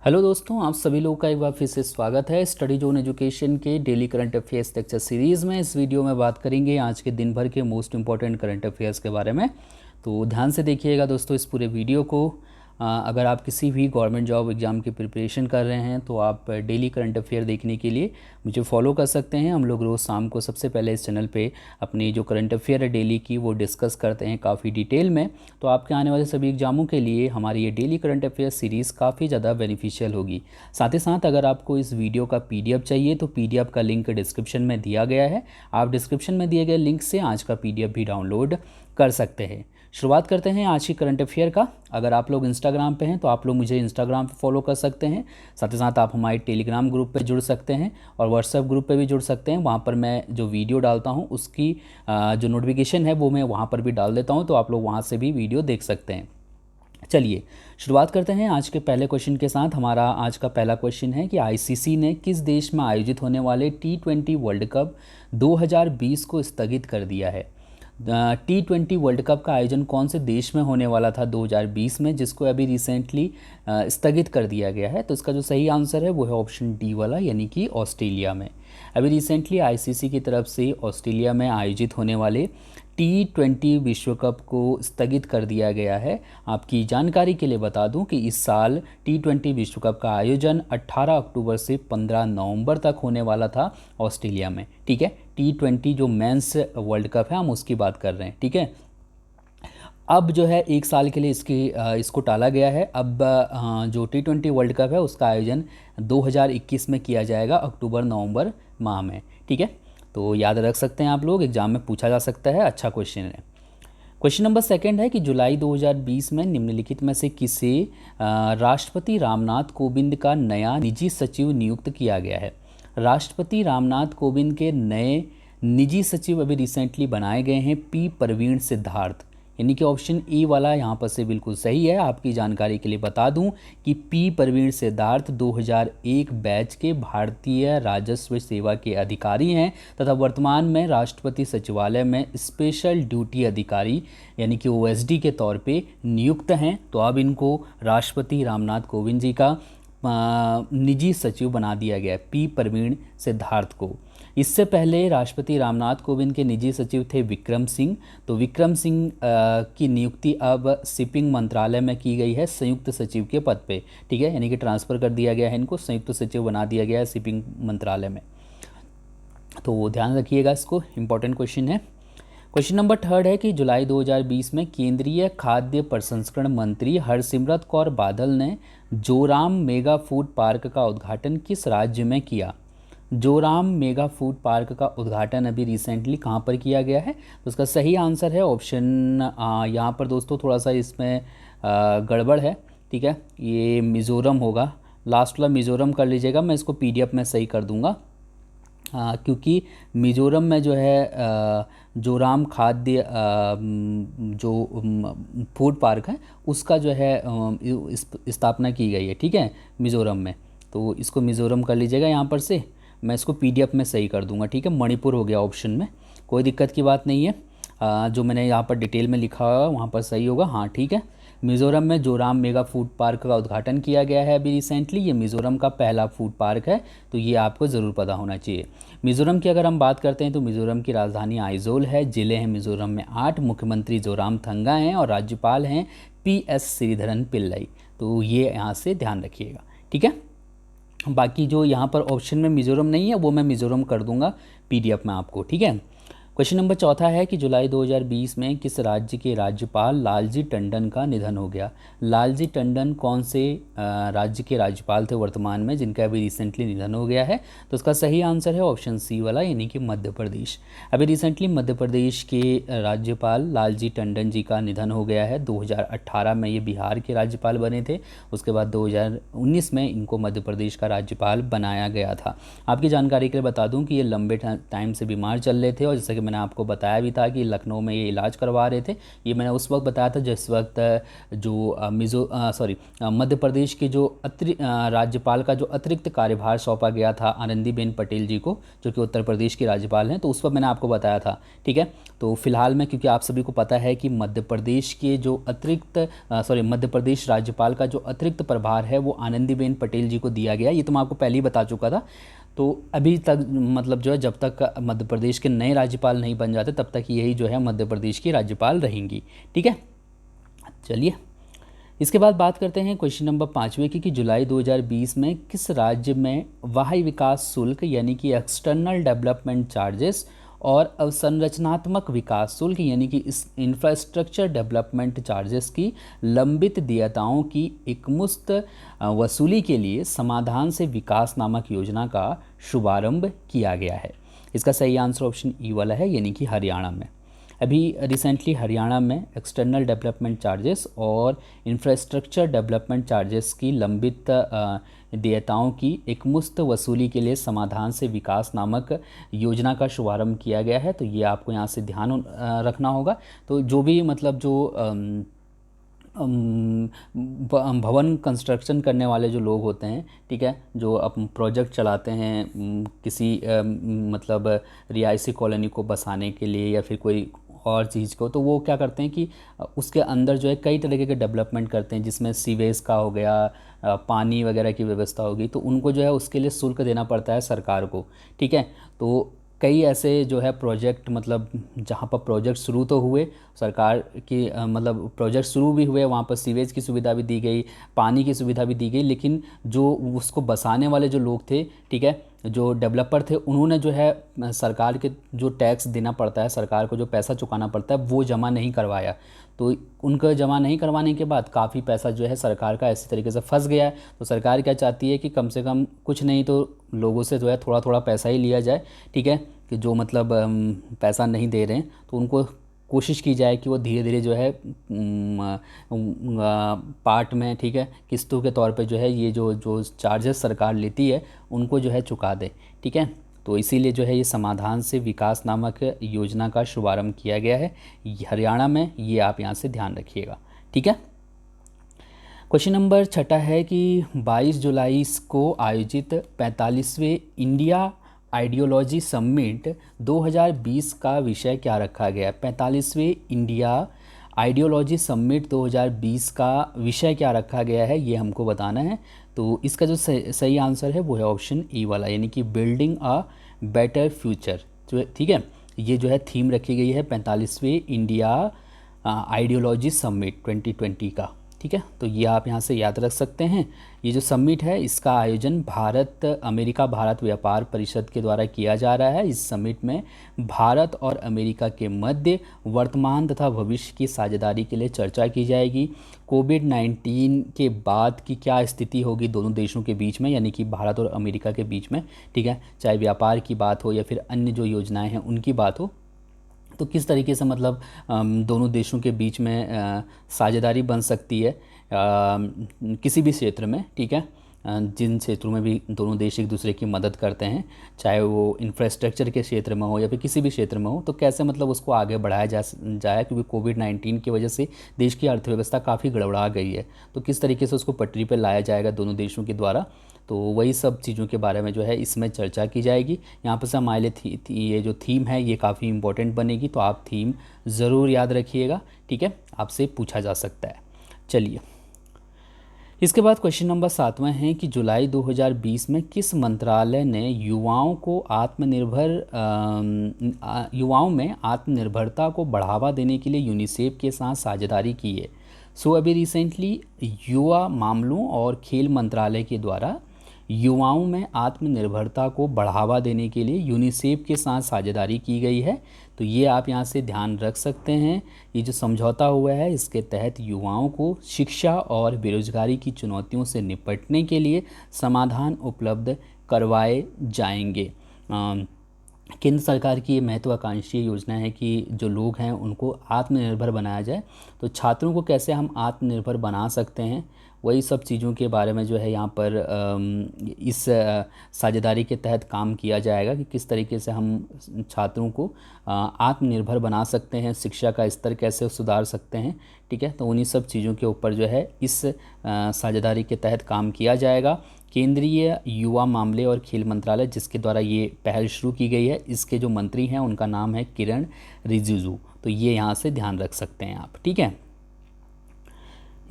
Hello दोस्तों, आप सभी लोगों का एक बार फिर से स्वागत है स्टडी जोन एजुकेशन के daily current affairs lecture series में। इस वीडियो में बात करेंगे आज के दिन भर के मोस्ट इंपॉर्टेंट करंट अफेयर्स के बारे में। तो ध्यान से देखिएगा दोस्तों इस पूरे वीडियो को। अगर आप किसी भी गवर्नमेंट जॉब एग्ज़ाम की प्रिपरेशन कर रहे हैं तो आप डेली करंट अफेयर देखने के लिए मुझे फॉलो कर सकते हैं। हम लोग रोज़ शाम को सबसे पहले इस चैनल पे अपनी जो करंट अफेयर है डेली की वो डिस्कस करते हैं काफ़ी डिटेल में। तो आपके आने वाले सभी एग्जामों के लिए हमारी ये डेली करंट अफेयर सीरीज़ काफ़ी ज़्यादा बेनिफिशियल होगी। साथ ही साथ अगर आपको इस वीडियो का पीडीएफ चाहिए तो पीडीएफ का लिंक डिस्क्रिप्शन में दिया गया है। आप डिस्क्रिप्शन में दिए गए लिंक से आज का पीडीएफ भी डाउनलोड कर सकते हैं। शुरुआत करते हैं आज की करंट अफेयर का। अगर आप लोग इंस्टाग्राम पे हैं तो आप लोग मुझे इंस्टाग्राम पे फॉलो कर सकते हैं। साथ ही साथ आप हमारे टेलीग्राम ग्रुप पे जुड़ सकते हैं और व्हाट्सएप ग्रुप पे भी जुड़ सकते हैं। वहाँ पर मैं जो वीडियो डालता हूँ उसकी जो नोटिफिकेशन है वो मैं वहाँ पर भी डाल देता हूँ, तो आप लोग वहाँ से भी वीडियो देख सकते हैं। चलिए शुरुआत करते हैं आज के पहले क्वेश्चन के साथ। हमारा आज का पहला क्वेश्चन है कि आईसीसी ने किस देश में आयोजित होने वाले T20 वर्ल्ड कप 2020 को स्थगित कर दिया है। T20 वर्ल्ड कप का आयोजन कौन से देश में होने वाला था 2020 में, जिसको अभी रिसेंटली स्थगित कर दिया गया है। तो इसका जो सही आंसर है वो है ऑप्शन डी वाला, यानी कि ऑस्ट्रेलिया में। अभी रिसेंटली आईसीसी की तरफ से ऑस्ट्रेलिया में आयोजित होने वाले T20 विश्व कप को स्थगित कर दिया गया है। आपकी जानकारी के लिए बता दूं कि इस साल T20 विश्व कप का आयोजन 18 अक्टूबर से 15 नवंबर तक होने वाला था ऑस्ट्रेलिया में। ठीक है, T20 जो मेंस वर्ल्ड कप है हम उसकी बात कर रहे हैं। ठीक है, अब जो है एक साल के लिए इसको टाला गया है। अब जो T20 वर्ल्ड कप है उसका आयोजन 2021 में किया जाएगा, अक्टूबर नवंबर माह में। ठीक है, तो याद रख सकते हैं आप लोग, एग्जाम में पूछा जा सकता है, अच्छा क्वेश्चन है। क्वेश्चन नंबर सेकंड है कि जुलाई 2020 में निम्नलिखित में से किसे राष्ट्रपति रामनाथ कोविंद का नया निजी सचिव नियुक्त किया गया है। राष्ट्रपति रामनाथ कोविंद के नए निजी सचिव अभी रिसेंटली बनाए गए हैं पी परवीन सिद्धार्थ, यानी कि ऑप्शन ए वाला यहाँ पर से बिल्कुल सही है। आपकी जानकारी के लिए बता दूं कि पी परवीन सिद्धार्थ 2001 बैच के भारतीय राजस्व सेवा के अधिकारी हैं तथा वर्तमान में राष्ट्रपति सचिवालय में स्पेशल ड्यूटी अधिकारी यानी कि ओएसडी के तौर पे नियुक्त हैं। तो अब इनको राष्ट्रपति रामनाथ कोविंद जी का निजी सचिव बना दिया गया पी परवीन सिद्धार्थ को। इससे पहले राष्ट्रपति रामनाथ कोविंद के निजी सचिव थे विक्रम सिंह। तो विक्रम सिंह की नियुक्ति अब शिपिंग मंत्रालय में की गई है संयुक्त सचिव के पद पे। ठीक है, यानी कि ट्रांसफ़र कर दिया गया है, इनको संयुक्त सचिव बना दिया गया है शिपिंग मंत्रालय में। तो ध्यान रखिएगा, इसको इम्पॉर्टेंट क्वेश्चन है। क्वेश्चन नंबर थर्ड है कि जुलाई 2020 में केंद्रीय खाद्य प्रसंस्करण मंत्री हरसिमरत कौर बादल ने जोराम मेगा फूड पार्क का उद्घाटन किस राज्य में किया। जोराम मेगा फूड पार्क का उद्घाटन अभी रिसेंटली कहाँ पर किया गया है। तो उसका सही आंसर है ऑप्शन यहाँ पर दोस्तों थोड़ा सा इसमें गड़बड़ है। ठीक है, ये मिज़ोरम होगा, लास्ट वाला मिज़ोरम कर लीजिएगा, मैं इसको पीडीएफ में सही कर दूंगा। क्योंकि मिज़ोरम में जो है जोराम खाद्य जो फूड पार्क है उसका जो है स्थापना की गई है। ठीक है, मिज़ोरम में, तो इसको मिज़ोरम कर लीजिएगा यहाँ पर से, मैं इसको पीडीएफ में सही कर दूंगा। ठीक है, मणिपुर हो गया ऑप्शन में, कोई दिक्कत की बात नहीं है। जो मैंने यहाँ पर डिटेल में लिखा हुआ वहाँ पर सही होगा। हाँ ठीक है, मिज़ोरम में जोराम मेगा फूड पार्क का उद्घाटन किया गया है अभी रिसेंटली। ये मिज़ोरम का पहला फूड पार्क है, तो ये आपको ज़रूर पता होना चाहिए। मिज़ोरम की अगर हम बात करते हैं तो मिज़ोरम की राजधानी आइजोल है, ज़िले हैं मिज़ोरम में 8, मुख्यमंत्री जोरामथंगा हैं और राज्यपाल हैं PS श्रीधरन पिल्लई। तो ये यहाँ से ध्यान रखिएगा। ठीक है, बाकी जो यहाँ पर ऑप्शन में मिज़ोरम नहीं है वो मैं मिज़ोरम कर दूंगा पीडीएफ में आपको। ठीक है, क्वेश्चन नंबर चौथा है कि जुलाई 2020 में किस राज्य के राज्यपाल लालजी टंडन का निधन हो गया। लालजी टंडन कौन से राज्य के राज्यपाल थे वर्तमान में जिनका अभी रिसेंटली निधन हो गया है। तो उसका सही आंसर है ऑप्शन सी वाला, यानी कि मध्य प्रदेश। अभी रिसेंटली मध्य प्रदेश के राज्यपाल लालजी टंडन जी का निधन हो गया है। 2018 में ये बिहार के राज्यपाल बने थे, उसके बाद 2019 में इनको मध्य प्रदेश का राज्यपाल बनाया गया था। आपकी जानकारी के लिए बता दूँ कि ये लंबे टाइम से बीमार चल रहे थे और जैसा कि मैंने आपको बताया भी था कि लखनऊ में ये इलाज करवा रहे थे। ये मैंने उस वक्त बताया था जिस वक्त जो मध्य प्रदेश के जो राज्यपाल का जो अतिरिक्त कार्यभार सौंपा गया था आनंदीबेन पटेल जी को, जो कि उत्तर प्रदेश की राज्यपाल हैं, तो उस वक्त मैंने आपको बताया था। ठीक है, तो फिलहाल में, क्योंकि आप सभी को पता है कि मध्य प्रदेश के जो मध्य प्रदेश राज्यपाल का जो अतिरिक्त प्रभार है वो आनंदीबेन पटेल जी को दिया गया, ये तो मैं आपको पहले ही बता चुका था। तो अभी तक मतलब जो है, जब तक मध्य प्रदेश के नए राज्यपाल नहीं बन जाते तब तक यही जो है मध्य प्रदेश की राज्यपाल रहेंगी। ठीक है, चलिए इसके बाद बात करते हैं क्वेश्चन नंबर 5वें की, कि जुलाई 2020 में किस राज्य में वाह्य विकास शुल्क यानी कि एक्सटर्नल डेवलपमेंट चार्जेस और अवसंरचनात्मक विकास शुल्क यानी कि इस इंफ्रास्ट्रक्चर डेवलपमेंट चार्जेस की लंबित देयताओं की एकमुश्त वसूली के लिए समाधान से विकास नामक योजना का शुभारंभ किया गया है? इसका सही आंसर ऑप्शन ई वाला है, यानी कि हरियाणा में। अभी रिसेंटली हरियाणा में एक्सटर्नल डेवलपमेंट चार्जेस और इंफ्रास्ट्रक्चर डेवलपमेंट चार्जेस की लंबित देयताओं की एकमुश्त वसूली के लिए समाधान से विकास नामक योजना का शुभारंभ किया गया है। तो ये आपको यहाँ से ध्यान रखना होगा। तो जो भी मतलब जो भवन कंस्ट्रक्शन करने वाले जो लोग होते हैं, ठीक है, जो अब प्रोजेक्ट चलाते हैं किसी मतलब रिहायशी कॉलोनी को बसाने के लिए या फिर कोई और चीज़ को, तो वो क्या करते हैं कि उसके अंदर जो है कई तरीके के डेवलपमेंट करते हैं, जिसमें सीवेज का हो गया, पानी वगैरह की व्यवस्था होगी, तो उनको जो है उसके लिए शुल्क देना पड़ता है सरकार को। ठीक है, तो कई ऐसे जो है प्रोजेक्ट, मतलब जहाँ पर प्रोजेक्ट शुरू तो हुए, सरकार की मतलब प्रोजेक्ट शुरू भी हुए, वहाँ पर सीवेज की सुविधा भी दी गई, पानी की सुविधा भी दी गई, लेकिन जो उसको बसाने वाले जो लोग थे, ठीक है, जो डेवलपर थे, उन्होंने जो है सरकार के जो टैक्स देना पड़ता है, सरकार को जो पैसा चुकाना पड़ता है, वो जमा नहीं करवाया। तो उनका जमा नहीं करवाने के बाद काफ़ी पैसा जो है सरकार का ऐसे तरीके से फंस गया है। तो सरकार क्या चाहती है कि कम से कम कुछ नहीं तो लोगों से जो है थोड़ा थोड़ा पैसा ही लिया जाए। ठीक है, कि जो मतलब पैसा नहीं दे रहे हैं तो उनको कोशिश की जाए कि वो धीरे धीरे जो है पार्ट में, ठीक है, किस्तों के तौर पे जो है ये जो चार्जेस सरकार लेती है उनको जो है चुका दे। ठीक है, तो इसीलिए जो है ये समाधान से विकास नामक योजना का शुभारंभ किया गया है हरियाणा में, ये आप यहाँ से ध्यान रखिएगा। ठीक है, क्वेश्चन नंबर 6 है कि 22 जुलाई को आयोजित 45वें इंडिया आइडियोलॉजी समिट 2020 का विषय क्या रखा गया? 45वें इंडिया आइडियोलॉजी समिट 2020 का विषय क्या रखा गया है, ये हमको बताना है। तो इसका जो सही आंसर है वो है ऑप्शन ई वाला, यानी कि बिल्डिंग अ बेटर फ्यूचर। जो ठीक है, ये जो है थीम रखी गई है 45वें इंडिया आइडियोलॉजी समिट 2020 का। ठीक है, तो ये आप यहाँ से याद रख सकते हैं। ये जो समिट है इसका आयोजन अमेरिका भारत व्यापार परिषद के द्वारा किया जा रहा है। इस समिट में भारत और अमेरिका के मध्य वर्तमान तथा भविष्य की साझेदारी के लिए चर्चा की जाएगी। कोविड-19 के बाद की क्या स्थिति होगी दोनों देशों के बीच में, यानी कि भारत और अमेरिका के बीच में, ठीक है, चाहे व्यापार की बात हो या फिर अन्य जो योजनाएं हैं उनकी बात हो, तो किस तरीके से मतलब दोनों देशों के बीच में साझेदारी बन सकती है किसी भी क्षेत्र में। ठीक है, जिन क्षेत्रों में भी दोनों देश एक दूसरे की मदद करते हैं, चाहे वो इंफ्रास्ट्रक्चर के क्षेत्र में हो या फिर किसी भी क्षेत्र में हो, तो कैसे मतलब उसको आगे बढ़ाया जाए, क्योंकि कोविड-19 की वजह से देश की अर्थव्यवस्था काफ़ी गड़बड़ा गई है, तो किस तरीके से उसको पटरी पर लाया जाएगा दोनों देशों के द्वारा। तो वही सब चीज़ों के बारे में जो है इसमें चर्चा की जाएगी। यहाँ पर से हमारे लिए ये जो थीम है ये काफ़ी इंपॉर्टेंट बनेगी, तो आप थीम ज़रूर याद रखिएगा। ठीक है, आपसे पूछा जा सकता है। चलिए इसके बाद क्वेश्चन नंबर 7वां है कि जुलाई 2020 में किस मंत्रालय ने युवाओं में आत्मनिर्भरता को बढ़ावा देने के लिए यूनिसेफ के साथ साझेदारी की है? अभी रिसेंटली युवा मामलों और खेल मंत्रालय के द्वारा युवाओं में आत्मनिर्भरता को बढ़ावा देने के लिए यूनिसेफ के साथ साझेदारी की गई है। तो ये आप यहाँ से ध्यान रख सकते हैं। ये जो समझौता हुआ है इसके तहत युवाओं को शिक्षा और बेरोजगारी की चुनौतियों से निपटने के लिए समाधान उपलब्ध करवाए जाएंगे। केंद्र सरकार की ये महत्वाकांक्षी योजना है कि जो लोग हैं उनको आत्मनिर्भर बनाया जाए। तो छात्रों को कैसे हम आत्मनिर्भर बना सकते हैं वही सब चीज़ों के बारे में जो है यहाँ पर इस साझेदारी के तहत काम किया जाएगा कि किस तरीके से हम छात्रों को आत्मनिर्भर बना सकते हैं, शिक्षा का स्तर कैसे सुधार सकते हैं। ठीक है, तो उन्हीं सब चीज़ों के ऊपर जो है इस साझेदारी के तहत काम किया जाएगा। केंद्रीय युवा मामले और खेल मंत्रालय, जिसके द्वारा ये पहल शुरू की गई है, इसके जो मंत्री हैं उनका नाम है किरण रिजिजू। तो ये यहाँ से ध्यान रख सकते हैं आप। ठीक है,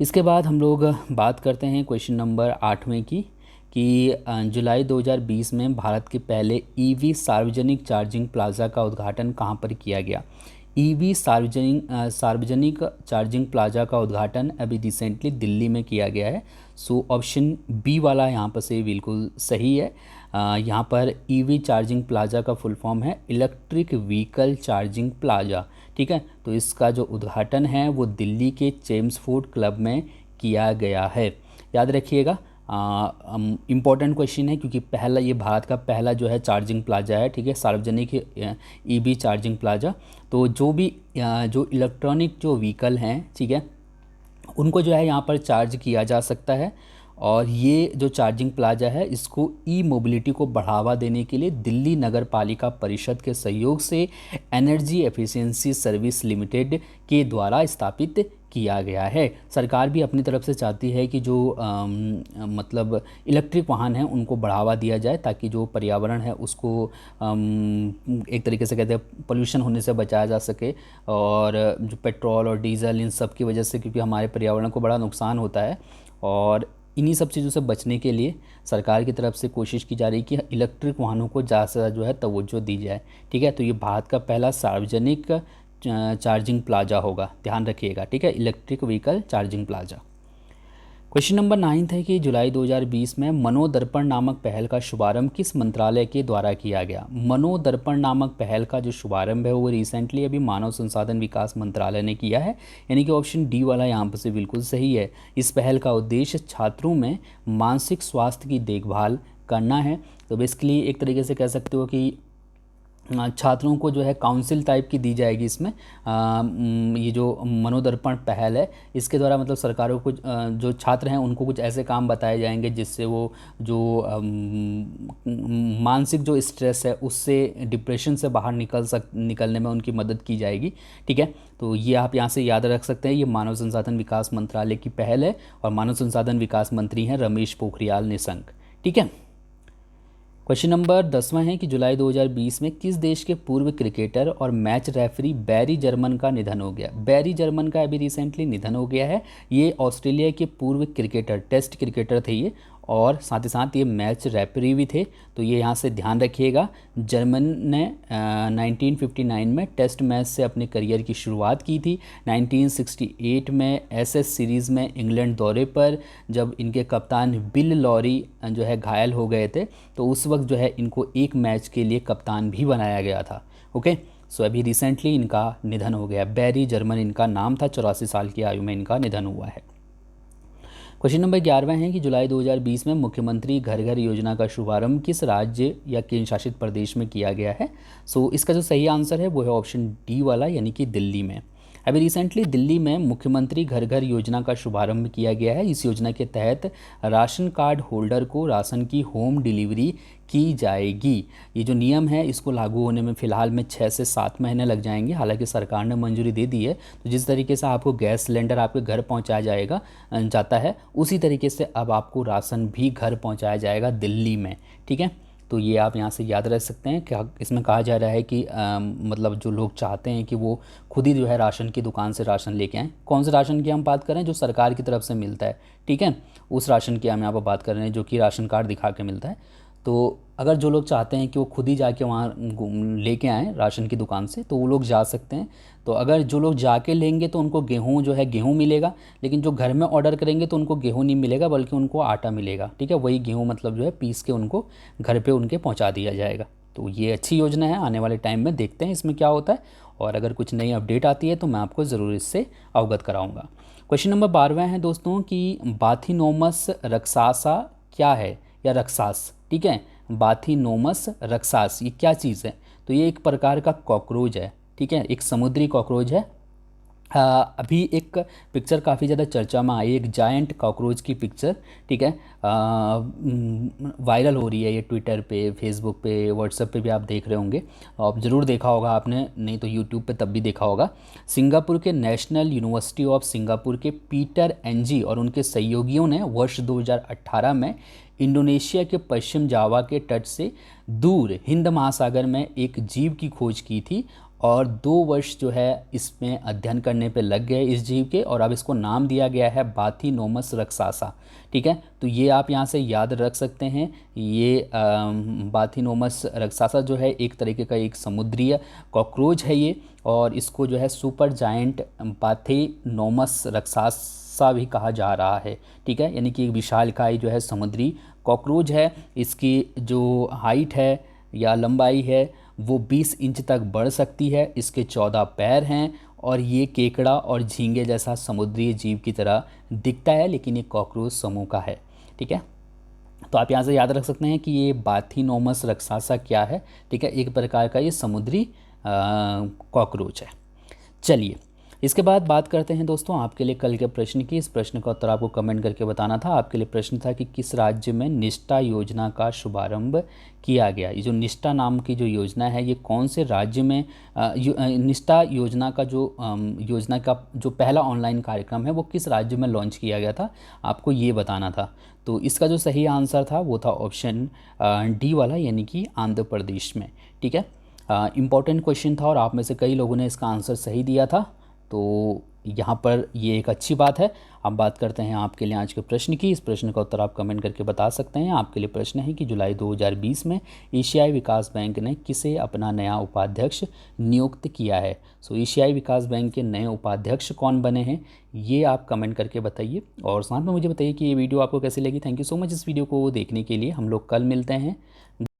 इसके बाद हम लोग बात करते हैं क्वेश्चन नंबर 8वें की कि जुलाई 2020 में भारत के पहले ईवी सार्वजनिक चार्जिंग प्लाजा का उद्घाटन कहाँ पर किया गया। ईवी सार्वजनिक चार्जिंग प्लाजा का उद्घाटन अभी रिसेंटली दिल्ली में किया गया है। सो ऑप्शन बी वाला यहाँ पर से बिल्कुल सही है। यहाँ पर ईवी चार्जिंग प्लाजा का फुल फॉर्म है इलेक्ट्रिक व्हीकल चार्जिंग प्लाजा। ठीक है, तो इसका जो उद्घाटन है वो दिल्ली के चेम्सफोर्ड क्लब में किया गया है। याद रखिएगा, इम्पॉर्टेंट क्वेश्चन है क्योंकि पहला ये भारत का पहला जो है चार्जिंग प्लाजा है। ठीक है, सार्वजनिक ईवी चार्जिंग प्लाजा। तो जो भी जो इलेक्ट्रॉनिक जो व्हीकल हैं, ठीक है, उनको जो है यहाँ पर चार्ज किया जा सकता है। और ये जो चार्जिंग प्लाजा है इसको ई मोबिलिटी को बढ़ावा देने के लिए दिल्ली नगर पालिका परिषद के सहयोग से एनर्जी एफिशिएंसी सर्विस लिमिटेड के द्वारा स्थापित किया गया है। सरकार भी अपनी तरफ से चाहती है कि जो मतलब इलेक्ट्रिक वाहन हैं उनको बढ़ावा दिया जाए ताकि जो पर्यावरण है उसको एक तरीके से कहते हैं पोल्यूशन होने से बचाया जा सके। और जो पेट्रोल और डीजल इन सब की वजह से, क्योंकि हमारे पर्यावरण को बड़ा नुकसान होता है, और इन्हीं सब चीज़ों से बचने के लिए सरकार की तरफ से कोशिश की जा रही है कि इलेक्ट्रिक वाहनों को ज़्यादा से ज़्यादा जो है तवज्जो दी जाए। ठीक है, तो ये भारत का पहला सार्वजनिक चार्जिंग प्लाजा होगा, ध्यान रखिएगा। ठीक है, electric vehicle charging plaza. Question number 9 है कि जुलाई 2020 में मनोदर्पण नामक पहल का शुभारंभ किस मंत्रालय के द्वारा किया गया। मनोदर्पण नामक पहल का जो शुभारंभ है वो रिसेंटली अभी मानव संसाधन विकास मंत्रालय ने किया है, यानी कि ऑप्शन डी वाला यहाँ पर से बिल्कुल सही है। इस पहल का उद्देश्य छात्रों में मानसिक स्वास्थ्य की देखभाल करना है। तो बेसिकली एक तरीके से कह सकते हो कि छात्रों को जो है काउंसिल टाइप की दी जाएगी इसमें। ये जो मनोदर्पण पहल है इसके द्वारा मतलब सरकारों को जो छात्र हैं उनको कुछ ऐसे काम बताए जाएंगे जिससे वो जो मानसिक जो स्ट्रेस है उससे, डिप्रेशन से बाहर निकलने में उनकी मदद की जाएगी। ठीक है, तो ये आप यहाँ से याद रख सकते हैं। ये मानव संसाधन विकास मंत्रालय की पहल है और मानव संसाधन विकास मंत्री हैं रमेश पोखरियाल निशंक। ठीक है, क्वेश्चन नंबर 10वां है कि जुलाई 2020 में किस देश के पूर्व क्रिकेटर और मैच रेफरी बैरी जर्मन का निधन हो गया। बैरी जर्मन का अभी रिसेंटली निधन हो गया है। ये ऑस्ट्रेलिया के पूर्व क्रिकेटर, टेस्ट क्रिकेटर थे ये, और साथ ही साथ ये मैच रेफरी भी थे। तो ये यहाँ से ध्यान रखिएगा। जर्मन ने 1959 में टेस्ट मैच से अपने करियर की शुरुआत की थी। 1968 में एसएस सीरीज़ में इंग्लैंड दौरे पर जब इनके कप्तान बिल लॉरी जो है घायल हो गए थे, तो उस वक्त जो है इनको एक मैच के लिए कप्तान भी बनाया गया था। ओके, सो अभी रिसेंटली इनका निधन हो गया। बैरी जर्मन इनका नाम था, 84 साल की आयु में इनका निधन हुआ है। क्वेश्चन नंबर 11 है कि जुलाई 2020 में मुख्यमंत्री घर घर योजना का शुभारंभ किस राज्य या केंद्र शासित प्रदेश में किया गया है। सो इसका जो सही आंसर है वो है ऑप्शन डी वाला, यानी कि दिल्ली में। अभी रिसेंटली दिल्ली में मुख्यमंत्री घर घर योजना का शुभारंभ किया गया है। इस योजना के तहत राशन कार्ड होल्डर को राशन की होम डिलीवरी की जाएगी। ये जो नियम है इसको लागू होने में फ़िलहाल में 6 से 7 महीने लग जाएंगे। हालांकि सरकार ने मंजूरी दे दी है। तो जिस तरीके से आपको गैस सिलेंडर आपके घर पहुंचाया जाता है, उसी तरीके से अब आपको राशन भी घर पहुंचाया जाएगा दिल्ली में। ठीक है, तो ये आप यहाँ से याद रख सकते हैं। क्या इसमें कहा जा रहा है कि मतलब जो लोग चाहते हैं कि वो खुद ही जो है राशन की दुकान से राशन लेके आएँ। कौन से राशन की हम बात करें? जो सरकार की तरफ से मिलता है। ठीक है, उस राशन की हम यहाँ पर बात कर रहे हैं जो कि राशन कार्ड दिखा के मिलता है। तो अगर जो लोग चाहते हैं कि वो खुद ही जाके वहाँ लेके आएँ राशन की दुकान से, तो वो लोग जा सकते हैं। तो अगर जो लोग जाके लेंगे तो उनको गेहूँ जो है गेहूँ मिलेगा, लेकिन जो घर में ऑर्डर करेंगे तो उनको गेहूँ नहीं मिलेगा बल्कि उनको आटा मिलेगा। ठीक है, वही गेहूँ मतलब जो है पीस के उनको घर पे उनके पहुँचा दिया जाएगा। तो ये अच्छी योजना है। आने वाले टाइम में देखते हैं इसमें क्या होता है, और अगर कुछ नई अपडेट आती है तो मैं आपको ज़रूर इससे अवगत कराऊँगा। क्वेश्चन नंबर 12 है दोस्तों कि बाथिनोमस रक्सासा क्या है, या रक्सास। ठीक है, बाथिनोमस रक्सास ये क्या चीज़ है? तो ये एक प्रकार का कॉकरोच है। ठीक है, एक समुद्री कॉकरोच है अभी एक पिक्चर काफ़ी ज़्यादा चर्चा में आई, एक जायंट कॉकरोच की पिक्चर, ठीक है, वायरल हो रही है ये ट्विटर पे, फेसबुक पे, व्हाट्सएप पे भी आप देख रहे होंगे। आप ज़रूर देखा होगा आपने, नहीं तो यूट्यूब पे तब भी देखा होगा। सिंगापुर के नेशनल यूनिवर्सिटी ऑफ सिंगापुर के पीटर एनजी और उनके सहयोगियों ने वर्ष 2018 में इंडोनेशिया के पश्चिम जावा के तट से दूर हिंद महासागर में एक जीव की खोज की थी, और 2 वर्ष जो है इसमें अध्ययन करने पे लग गए इस जीव के, और अब इसको नाम दिया गया है बाथिनोमस रक्सासा। ठीक है, तो ये आप यहाँ से याद रख सकते हैं। ये बाथिनोमस रक्सासा जो है एक तरीके का एक समुद्रीय कॉकरोच है ये, और इसको जो है सुपर जायंट बाथिनोमस रक्सासा भी कहा जा रहा है। ठीक है, यानी कि एक विशालकाय जो है समुद्री कॉकरोच है। इसकी जो हाइट है या लंबाई है वो 20 इंच तक बढ़ सकती है। इसके 14 पैर हैं, और ये केकड़ा और झींगे जैसा समुद्री जीव की तरह दिखता है, लेकिन ये कॉकरोच समूह का है। ठीक है, तो आप यहाँ से याद रख सकते हैं कि ये बाथिनोमस रक्सासा क्या है। ठीक है, एक प्रकार का ये समुद्री कॉकरोच है। चलिए, इसके बाद बात करते हैं दोस्तों आपके लिए कल के प्रश्न की। इस प्रश्न का उत्तर आपको कमेंट करके बताना था। आपके लिए प्रश्न था कि किस राज्य में निष्ठा योजना का शुभारंभ किया गया। ये जो निष्ठा नाम की जो योजना है, ये कौन से राज्य में निष्ठा योजना का जो पहला ऑनलाइन कार्यक्रम है वो किस राज्य में लॉन्च किया गया था, आपको ये बताना था। तो इसका जो सही आंसर था वो था ऑप्शन डी वाला, यानी कि आंध्र प्रदेश में। ठीक है, इम्पॉर्टेंट क्वेश्चन था और आप में से कई लोगों ने इसका आंसर सही दिया था, तो यहाँ पर ये एक अच्छी बात है। अब बात करते हैं आपके लिए आज के प्रश्न की। इस प्रश्न का उत्तर आप कमेंट करके बता सकते हैं। आपके लिए प्रश्न है कि जुलाई 2020 में एशियाई विकास बैंक ने किसे अपना नया उपाध्यक्ष नियुक्त किया है। सो एशियाई विकास बैंक के नए उपाध्यक्ष कौन बने हैं, ये आप कमेंट करके बताइए, और साथ में मुझे बताइए कि ये वीडियो आपको कैसी लगी। थैंक यू सो मच इस वीडियो को देखने के लिए। हम लोग कल मिलते हैं।